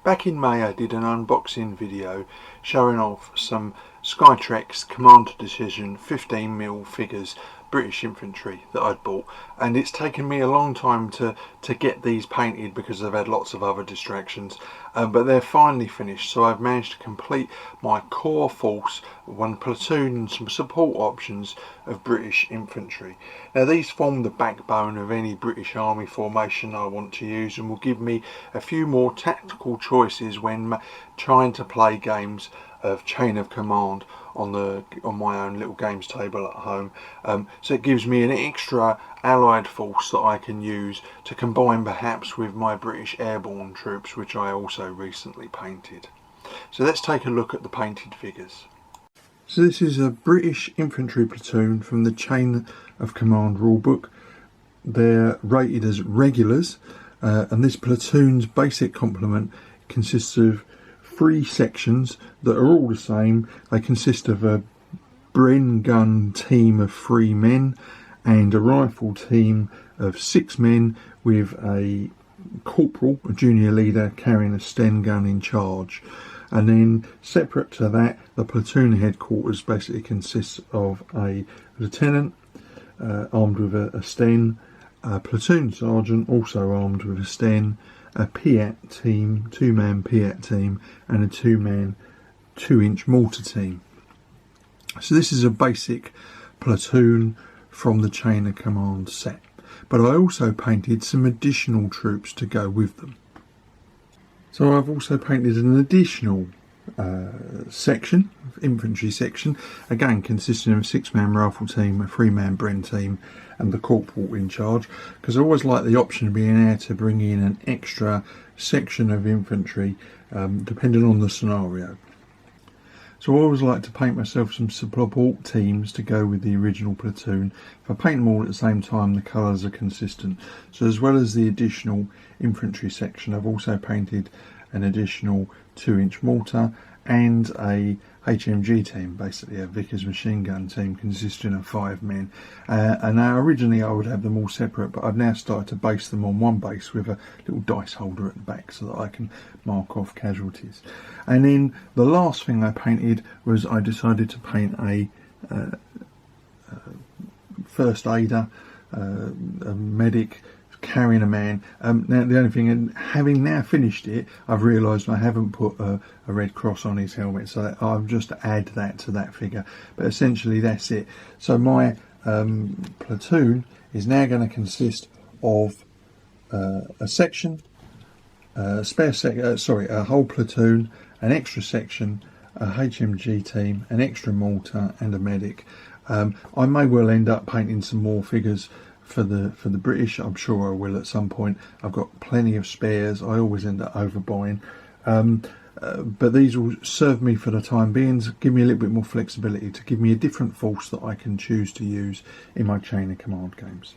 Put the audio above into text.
Back in May I did an unboxing video showing off some Skytrex Commander Decision 15mm figures British infantry that I'd bought, and it's taken me a long time to get these painted because I've had lots of other distractions, but they're finally finished. So I've managed to complete my core force, one platoon and some support options of British infantry. Now these form the backbone of any British Army formation I want to use, and will give me a few more tactical choices when trying to play games of chain of command on my own little games table at home. So it gives me an extra allied force that I can use to combine perhaps with my British airborne troops, which I also recently painted. So let's take a look at the painted figures. So this is a British infantry platoon from the chain of command rulebook. They're rated as regulars, and this platoon's basic complement consists of 3 sections that are all the same. They consist of a Bren gun team of 3 men and a rifle team of 6 men, with a corporal, a junior leader, carrying a Sten gun in charge. And then separate to that, the platoon headquarters basically consists of a lieutenant armed with a Sten, a platoon sergeant also armed with a Sten, a Piat team, 2-man Piat team, and a 2-man 2-inch mortar team. So this is a basic platoon from the chain of command set, but I also painted some additional troops to go with them. So I've also painted an additional section, infantry section, again consisting of a 6-man rifle team, a 3-man Bren team, and the corporal in charge, because I always like the option of being able to bring in an extra section of infantry depending on the scenario. So I always like to paint myself some support teams to go with the original platoon. If I paint them all at the same time, the colours are consistent. So as well as the additional infantry section, I've also painted an additional 2-inch mortar and a HMG team, basically a Vickers machine gun team consisting of 5 men. And now originally I would have them all separate, but I've now started to base them on one base with a little dice holder at the back so that I can mark off casualties. And then the last thing I painted was I decided to paint a first aider, a medic carrying a man. Now the only thing, and having now finished it, I've realised I haven't put a red cross on his helmet, so I'll just add that to that figure. But essentially that's it. So my platoon is now going to consist of a section, a whole platoon, an extra section, a HMG team, an extra mortar, and a medic. I may well end up painting some more figures for the British. I'm sure I will at some point. I've got plenty of spares. I always end up overbuying, but these will serve me for the time being to give me a little bit more flexibility, to give me a different force that I can choose to use in my chain of command games.